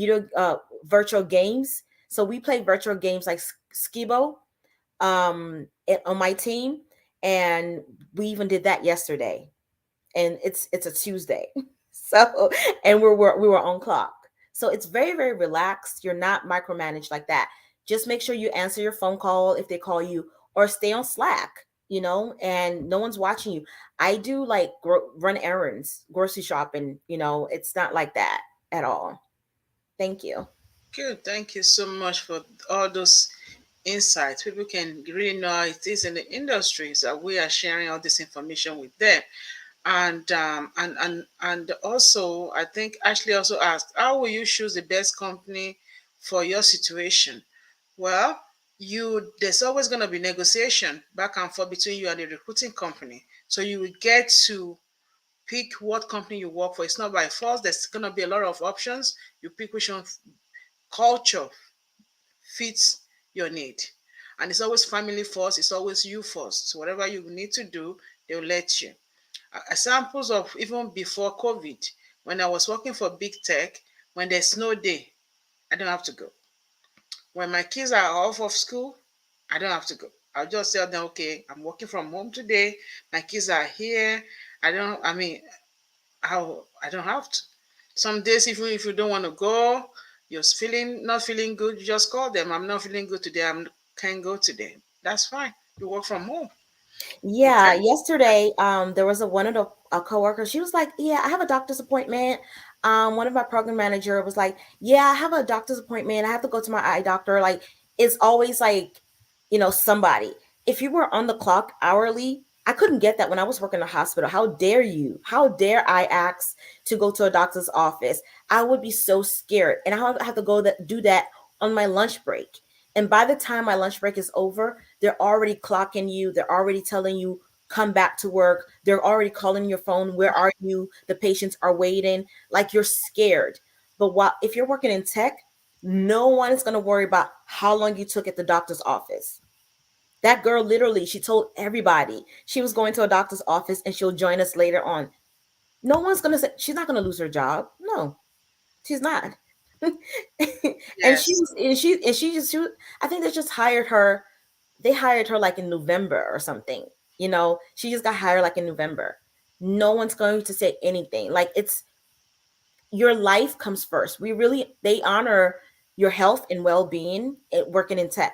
virtual games. So we play virtual games like Skibo on my team, and we even did that yesterday, and it's a Tuesday. So, and we were on clock. So it's very, very relaxed. You're not micromanaged like that. Just make sure you answer your phone call if they call you, or stay on Slack, and no one's watching you. I do like run errands, grocery shopping, it's not like that at all. Thank you. Good. Thank you so much for all those insights. People can really know how it is in the industry. So we are sharing all this information with them. And also, I think Ashley also asked, how will you choose the best company for your situation? Well, there's always going to be negotiation back and forth between you and the recruiting company. So you will get to pick what company you work for. It's not by force. There's going to be a lot of options. You pick which one culture fits your need. And it's always family first. It's always you first. So whatever you need to do, they'll let you. Examples of even before COVID, when I was working for big tech, when there's no day, I don't have to go. When my kids are off of school, I don't have to go. I'll just tell them, okay, I'm working from home today. My kids are here. I don't have to. Some days, even if you don't want to go, you're not feeling good, you just call them. I'm not feeling good today. I can't go today. That's fine. You work from home. Yeah, Okay. yesterday, there was one of the a coworker. She was like, "Yeah, I have a doctor's appointment." One of my program manager was like, "Yeah, I have a doctor's appointment. I have to go to my eye doctor." Like, it's always like, somebody. If you were on the clock hourly, I couldn't get that when I was working in the hospital. How dare you? How dare I ask to go to a doctor's office? I would be so scared, and I would have to do that on my lunch break. And by the time my lunch break is over, they're already clocking you. They're already telling you, come back to work. They're already calling your phone. Where are you? The patients are waiting. Like, you're scared. But if you're working in tech, no one is going to worry about how long you took at the doctor's office. That girl literally, she told everybody she was going to a doctor's office and she'll join us later on. No one's going to say, she's not going to lose her job. No, she's not. And she Yes. was, I think they just hired her. They hired her like in November or something. She just got hired like in November. No one's going to say anything. Like, it's your life comes first. They honor your health and well-being working in tech.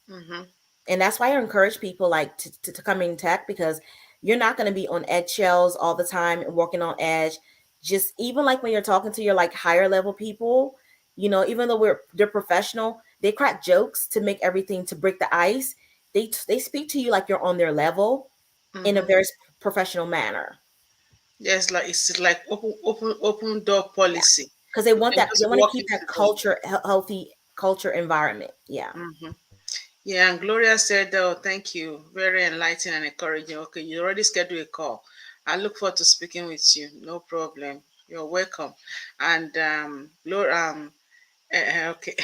Mm-hmm. And that's why I encourage people like to come in tech, because you're not going to be on eggshells all the time and working on edge. Just even like when you're talking to your like higher level people, even though they're professional, they crack jokes to make everything to break the ice. They speak to you like you're on their level in a Mm-hmm. very professional manner. Yes, like it's like open door policy. Because they We want can that, they just want to walk keep into that the. culture, healthy culture environment. Yeah. Mhm. Yeah, and Gloria said, "Oh, thank you. Very enlightening and encouraging. Okay, you already scheduled a call. I look forward to speaking with you. No problem. You're welcome." And okay,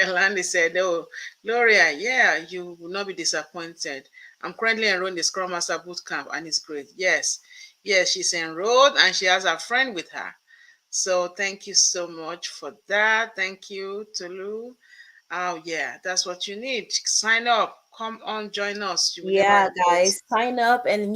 Landy said, "Oh, Gloria, yeah, you will not be disappointed. I'm currently enrolled in the Scrum Master Bootcamp, and it's great. Yes, yes, she's enrolled, and she has a friend with her. So thank you so much for that. Thank you, Tolu. Oh yeah, that's what you need. Sign up. Come on, join us. You will never Yeah, regret it. guys, sign up and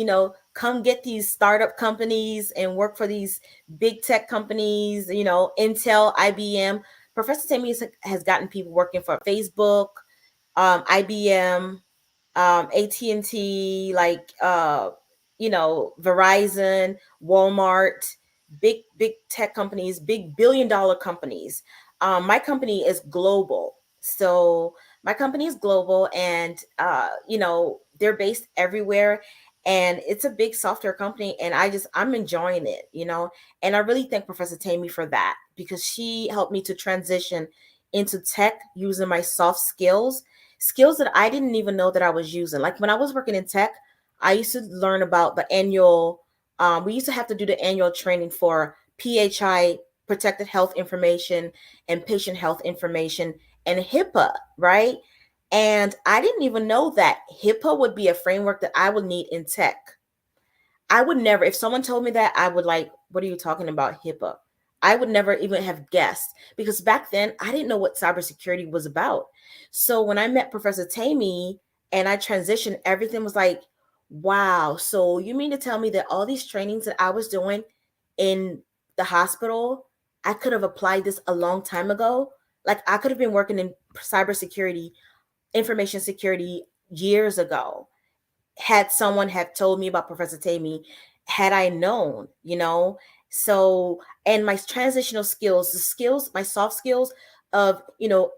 come get these startup companies and work for these big tech companies, Intel, IBM. Professor Temi has gotten people working for Facebook, IBM, AT&T, like Verizon, Walmart, big tech companies, big billion-dollar companies. My company is global, so my company is global, and they're based everywhere, and it's a big software company, and I'm enjoying it, and I really thank Professor Tammy for that, because she helped me to transition into tech using my soft skills that I didn't even know that I was using. Like when I was working in tech, I used to learn about the annual, we used to have to do the annual training for PHI, protected health information, and patient health information, and HIPAA, right? And I didn't even know that HIPAA would be a framework that I would need in tech. I would never, if someone told me that, I would like, what are you talking about, HIPAA? I would never even have guessed, because back then I didn't know what cybersecurity was about. So when I met Professor Tammy and I transitioned, everything was like, wow. So you mean to tell me that all these trainings that I was doing in the hospital, I could have applied this a long time ago? Like I could have been working in cybersecurity, information security years ago, had someone have told me about Professor Tammy, had I known, So, and my transitional skills, my soft skills of,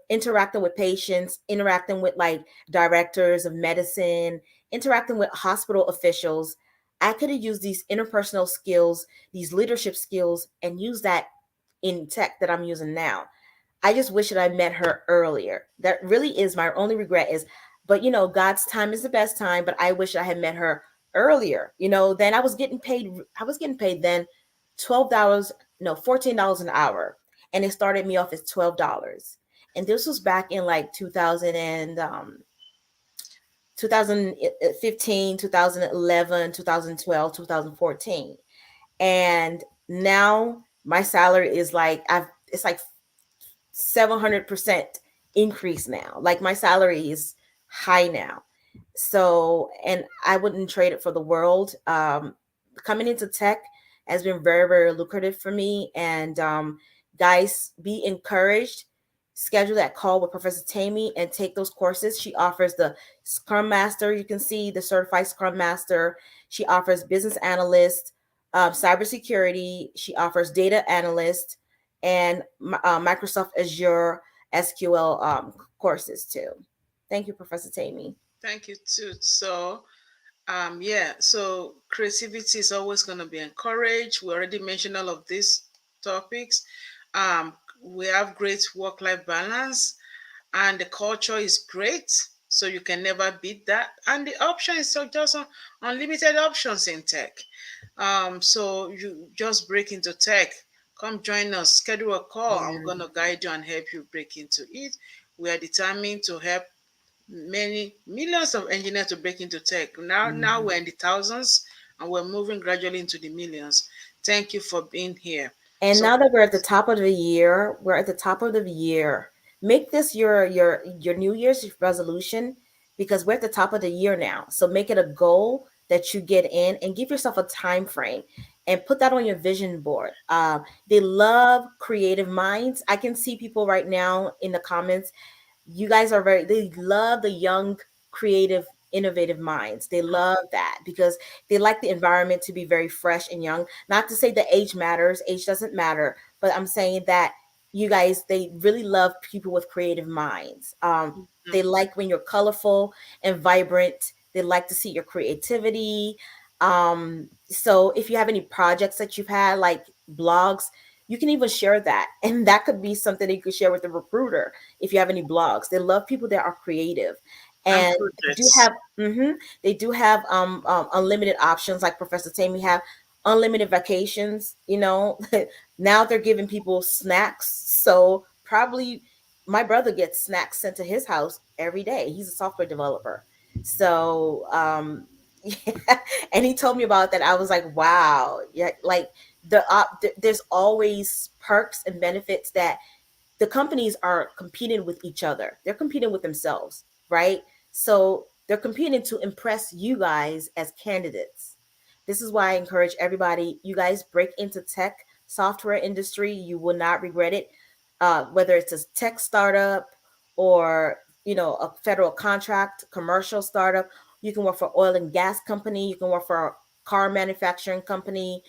interacting with patients, interacting with like directors of medicine, interacting with hospital officials, I could have used these interpersonal skills, these leadership skills, and use that in tech that I'm using now. I just wish that I met her earlier. That really is my only regret is, but God's time is the best time, but I wish I had met her earlier. Then I was getting paid then $12, no, $14 an hour. And it started me off as $12. And this was back in like 2015, 2011, 2012, 2014. And now my salary is like it's like 700% increase now. Like my salary is high now. So, and I wouldn't trade it for the world. Coming into tech has been very, very lucrative for me. And guys, be encouraged. Schedule that call with Professor Tammy and take those courses. She offers the Scrum Master. You can see the certified Scrum Master. She offers business analyst, cybersecurity. She offers data analyst, and Microsoft Azure SQL courses too. Thank you, Professor Tammy. Thank you too. So yeah, so creativity is always going to be encouraged. We already mentioned all of these topics. We have great work-life balance, and the culture is great, so you can never beat that. And the option is so just unlimited options in tech. So you just break into tech. Come join us. Schedule a call. I'm Yeah. gonna guide you and help you break into it. We are determined to help many millions of engineers to break into tech. Now Mhm. we're in the thousands, and we're moving gradually into the millions. Thank you for being here. And So now that we're at the top of the year, we're at the top of the year. Make this your New Year's resolution, because we're at the top of the year now. So make it a goal that you get in, and give yourself a time frame and put that on your vision board. They love creative minds. I can see people right now in the comments. You guys are they love the young, creative, innovative minds. They love that because they like the environment to be very fresh and young. Not to say that age matters, age doesn't matter, but I'm saying that you guys, they really love people with creative minds. They mhm. like when you're colorful and vibrant. They like to see your creativity. So if you have any projects that you've had, like blogs, you can even share that. And that could be something that you could share with the recruiter if you have any blogs. They love people that are creative. And And they do projects. have they do have unlimited options, like Professor Tammy have unlimited vacations, you know. Now they're giving people snacks. So probably my brother gets snacks sent to his house every day. He's a software developer. So yeah, and he told me about that. I was like, wow, yeah, like there's always perks and benefits that the companies are competing with each other. They're competing with themselves, right? So they're competing to impress you guys as candidates. This is why I encourage everybody, you guys break into tech software industry. You will not regret it. Whether it's a tech startup or, you know, a federal contract, commercial startup, you can work for oil and gas company. You can work for a car manufacturing company.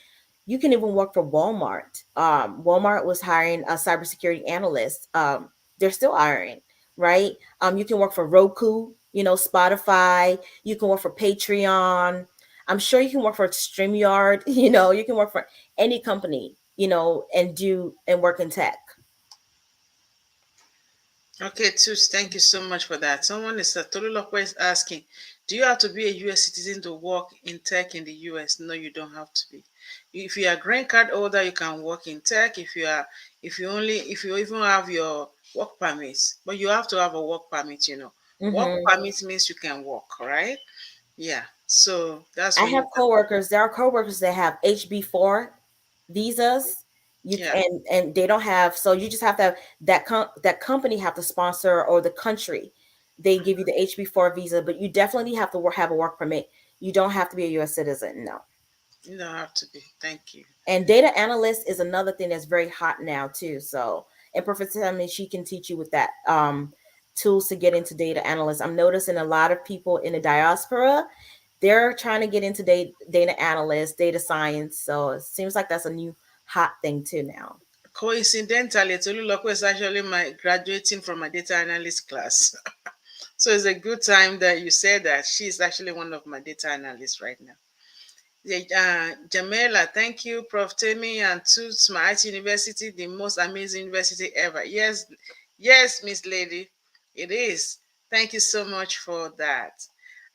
You can even work for Walmart. Walmart was hiring a cybersecurity analyst. They're still hiring, right? You can work for Roku, you know, Spotify. You can work for Patreon. I'm sure you can work for StreamYard. You know, you can work for any company, you know, and work in tech. Okay, Toots, thank you so much for that. Someone is Tolulokwe is asking, do you have to be a US citizen to work in tech in the US? No, you don't have to be. If you are green card holder, you can work in tech. If you even have your work permits, but you have to have a work permit, you know. Work Hmm. permit means you can work, right? Yeah. So that's I when you have coworkers. There are coworkers that have HB4 visas. You yeah. and they don't have. So you just have to have that company have to sponsor, or the country. They give you the HB4 visa, but you definitely have to have a work permit. You don't have to be a U.S. citizen. No. You don't have to be. Thank you. And data analyst is another thing that's very hot now too. So, and Professor Temi, she can teach you with that tools to get into data analyst. I'm noticing a lot of people in the diaspora, they're trying to get into data analyst, data science. So it seems like that's a new hot thing too now. Coincidentally, Tolulokwe is actually my graduating from my data analyst class. So it's a good time that you said that. She's actually one of my data analysts right now. Yeah, Jamela, thank you, Prof. Temi, and to my IT University, the most amazing university ever. Yes, yes, Miss Lady, it is. Thank you so much for that,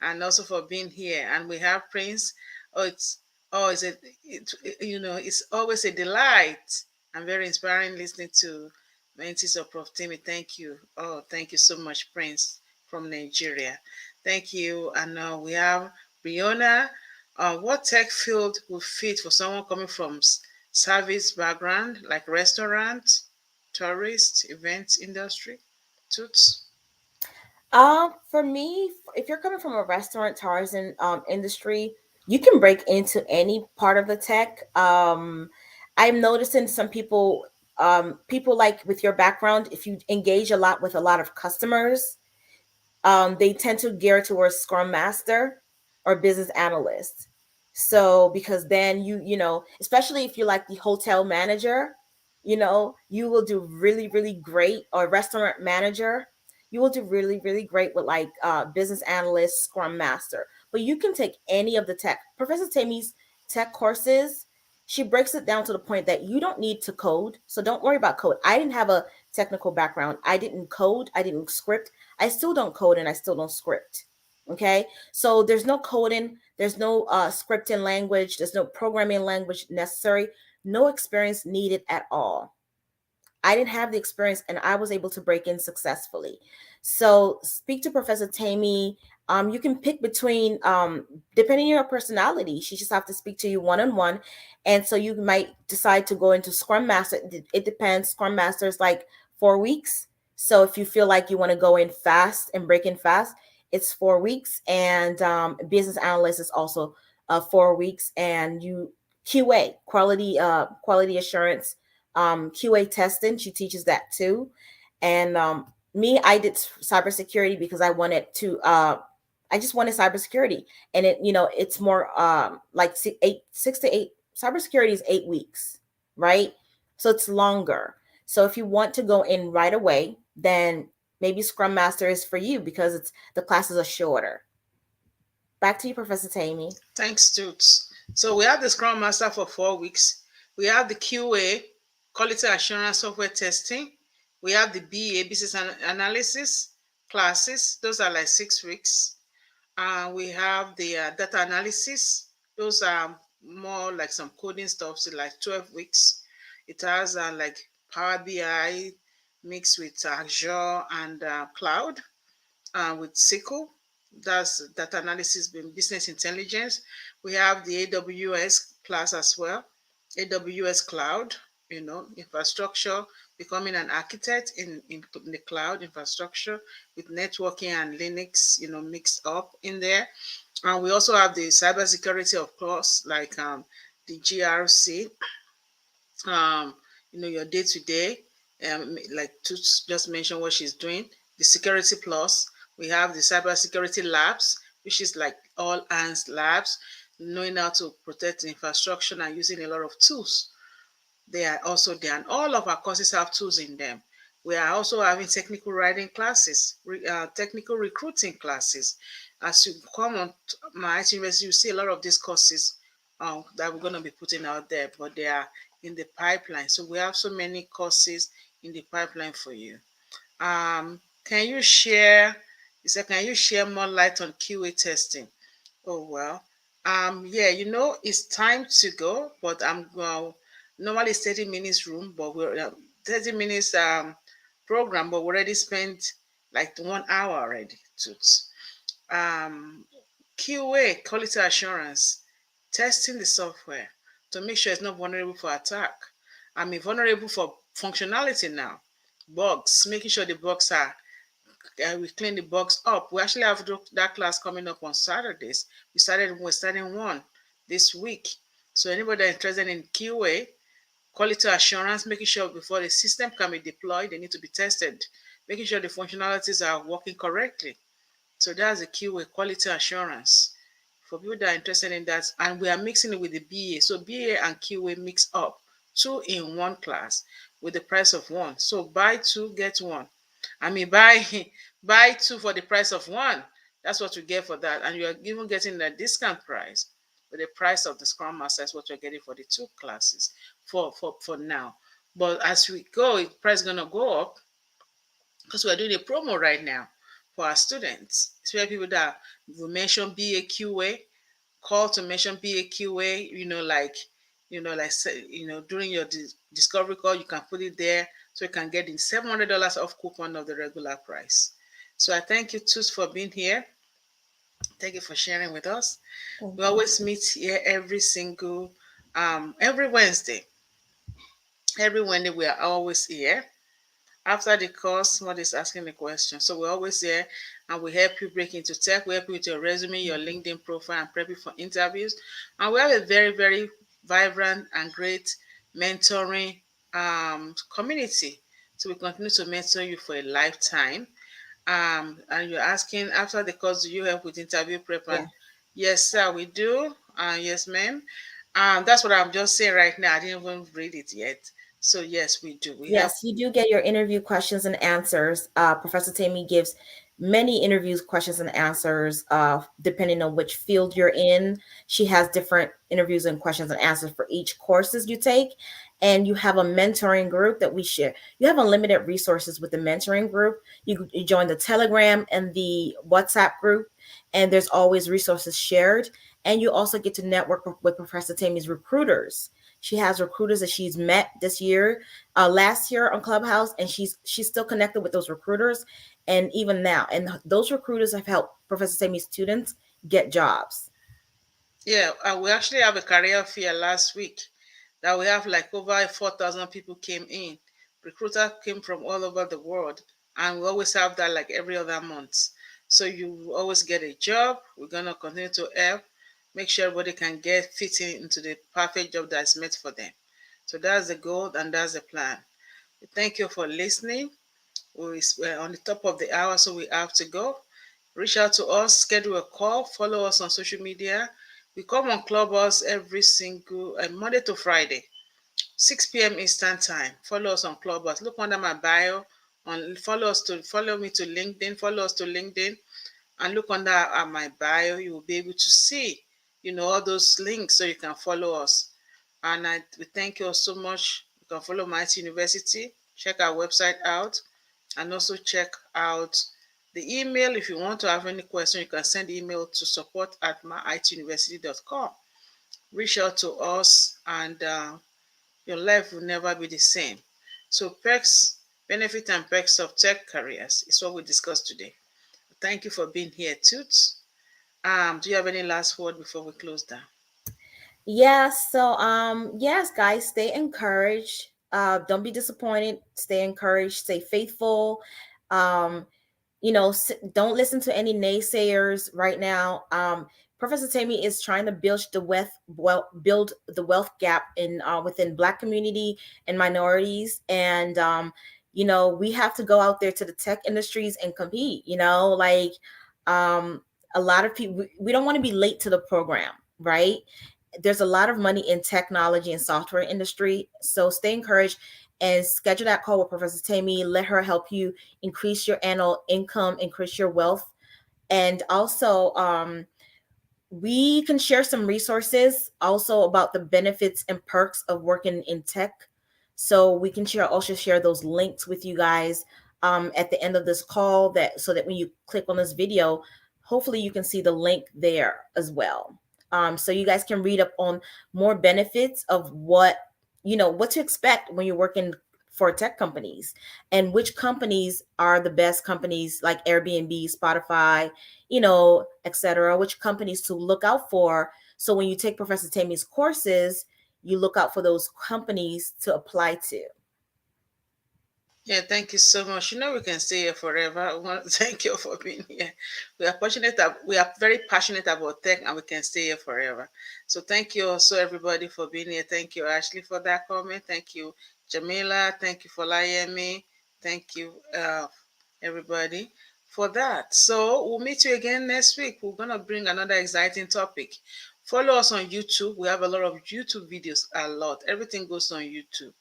and also for being here. And we have Prince. Oh, it's always it's always a delight. I'm very inspiring listening to mentees of Prof. Temi. Thank you. Oh, thank you so much, Prince from Nigeria. Thank you. And we have Briona. What tech field would fit for someone coming from service background, like restaurant, tourist, event industry? Toots? For me, if you're coming from a restaurant tourism industry, you can break into any part of the tech. I'm noticing some people like with your background, if you engage a lot with a lot of customers, they tend to gear towards Scrum Master or Business Analyst. So because then you know, especially if you're like the hotel manager, you know, you will do really great, or restaurant manager, you will do really great with like Business Analyst, Scrum Master. But you can take any of the tech. Professor Tami's tech courses, she breaks it down to the point that you don't need to code. So don't worry about code. I didn't have a technical background. I didn't code. I didn't script. I still don't code, and I still don't script. Okay. So there's no coding, there's no scripting language, there's no programming language necessary, no experience needed at all. I didn't have the experience, and I was able to break in successfully. So speak to Professor Temi. You can pick between, depending on your personality, she just have to speak to you one-on-one. And so you might decide to go into Scrum Master. It depends. Scrum Master is like 4 weeks. So if you feel like you want to go in fast and break in fast, it's 4 weeks. And Business Analyst is also 4 weeks. And you QA, quality assurance, QA testing. She teaches that too. And me, I did cybersecurity because I just wanted cybersecurity. And it, you know, it's more like 6 to 8. Cybersecurity is 8 weeks, right? So it's longer. So if you want to go in right away, then maybe Scrum Master is for you because the classes are shorter. Back to you, Professor Tammy. Thanks, Toots. So we have the Scrum Master for 4 weeks. We have the QA, Quality Assurance Software Testing. We have the BA, Business Analysis classes. Those are like 6 weeks. We have the data analysis. Those are more like some coding stuff, so like 12 weeks. It has like Power BI mixed with Azure and cloud with SQL. That's data analysis and business intelligence. We have the AWS class as well, AWS cloud, infrastructure, becoming an architect in the cloud infrastructure with networking and Linux, mixed up in there. And we also have the cybersecurity, of course, like the GRC, um, your day to day, like to just mention what she's doing. The Security Plus, we have the Cybersecurity Labs, which is like all hands labs, knowing how to protect the infrastructure and using a lot of tools. They are also there, and all of our courses have tools in them. We are also having technical writing classes, technical recruiting classes. As you come on my IT university, you see a lot of these courses that we're going to be putting out there, but they are in the pipeline. So we have so many courses in the pipeline for you. Can you share? He said, can you share more light on QA testing? Oh well, yeah, it's time to go, but I'm normally it's 30 minutes room, but we're 30 minutes program, but we already spent like 1 hour already. To QA, quality assurance, testing the software to make sure it's not vulnerable for attack. I mean, vulnerable for functionality now, bugs, making sure the bugs are we clean the bugs up. We actually have that class coming up on Saturdays. We're starting one this week. So anybody that's interested in QA, quality assurance, making sure before the system can be deployed, they need to be tested, making sure the functionalities are working correctly. So that's the QA, quality assurance. For people that are interested in that, and we are mixing it with the BA. So BA and QA mix up, two in one class with the price of one. So buy two, get one. I mean, buy buy two for the price of one. That's what you get for that, and you're even getting a discount price. But the price of the Scrum Master is what you're getting for the two classes for now. But as we go, the price is gonna go up because we're doing a promo right now for our students, especially people that will mention BAQA, call to mention BAQA, during your discovery call, you can put it there so you can get the $700 off coupon of the regular price. So I thank you, Tus, for being here. Thank you for sharing with us. We always meet here every Wednesday. Every Wednesday, we are always here. After the course, somebody is asking the question. So we're always here and we help you break into tech. We help you with your resume, your LinkedIn profile, and prep you for interviews. And we have a very, very vibrant and great mentoring community. So we continue to mentor you for a lifetime. And you're asking after the course, do you help with interview prep? Yeah. And yes, sir, we do. Yes, ma'am. That's what I'm just saying right now. I didn't even read it yet. So yes, we do. We help. Yes, you do get your interview questions and answers. Professor Tammy gives many interviews, questions and answers, depending on which field you're in. She has different interviews and questions and answers for each courses you take. And you have a mentoring group that we share. You have unlimited resources with the mentoring group. You join the Telegram and the WhatsApp group, and there's always resources shared. And you also get to network with Professor Tammy's recruiters. She has recruiters that she's met this year, last year on Clubhouse, and she's still connected with those recruiters, and even now. And those recruiters have helped Professor Tammy's students get jobs. Yeah, we actually have a career fair last week that we have like over 4,000 people came in. Recruiter came from all over the world, and we always have that like every other month. So you always get a job. We're gonna continue to help, make sure everybody can get fitting into the perfect job that's meant for them. So that's the goal and that's the plan. Thank you for listening. We're on the top of the hour, so we have to go. Reach out to us, schedule a call, follow us on social media. We come on Clubhouse every single Monday to Friday, 6 p.m. Eastern Time. Follow us on Clubhouse. Look under my bio. Follow me to LinkedIn. Follow us to LinkedIn. and look under my bio. You will be able to see, all those links so you can follow us. And we thank you all so much. You can follow my University, check our website out, and also check out the email. If you want to have any question, you can send email to support@myituniversity.com. Reach out to us, and your life will never be the same. So perks, benefit and perks of tech careers is what we discussed today. Thank you for being here, Toots. Do you have any last word before we close down? Yes, guys, stay encouraged. Don't be disappointed. Stay encouraged. Stay faithful. Um, don't listen to any naysayers right now. Professor Temi is trying to build the wealth gap in within Black community and minorities, and we have to go out there to the tech industries and compete. Um, a lot of people, we don't want to be late to the program, right? There's a lot of money in technology and software industry, so stay encouraged and schedule that call with Professor Temi. Let her help you increase your annual income, increase your wealth. And also, we can share some resources also about the benefits and perks of working in tech. So we can share those links with you guys at the end of this call, that so that when you click on this video, hopefully you can see the link there as well. So you guys can read up on more benefits of what to expect when you're working for tech companies, and which companies are the best companies, like Airbnb, Spotify, etc. Which companies to look out for. So when you take Professor Temi's courses, you look out for those companies to apply to. Yeah, thank you so much. We can stay here forever. I want to thank you for being here. We are very passionate about tech, and we can stay here forever. So thank you also everybody for being here. Thank you, Ashley, for that comment. Thank you, Jamila. Thank you for Layemi. Thank you, everybody, for that. So we'll meet you again next week. We're gonna bring another exciting topic. Follow us on YouTube. We have a lot of YouTube videos, a lot. Everything goes on YouTube.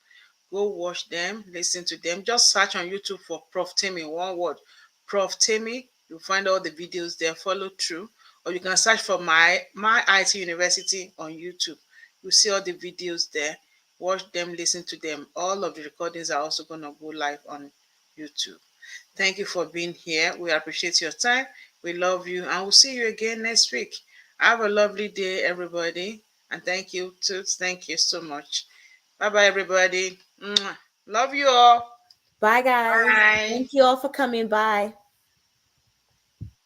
Go watch them, listen to them. Just search on YouTube for Prof. Temi, one word, Prof. Temi. You'll find all the videos there. Follow through. Or you can search for my IT University on YouTube. You'll see all the videos there. Watch them, listen to them. All of the recordings are also going to go live on YouTube. Thank you for being here. We appreciate your time. We love you. And we'll see you again next week. Have a lovely day, everybody. And thank you, Toots. Thank you so much. Bye-bye, everybody. Mwah. Love you all. Bye, guys. Bye. Thank you all for coming. Bye.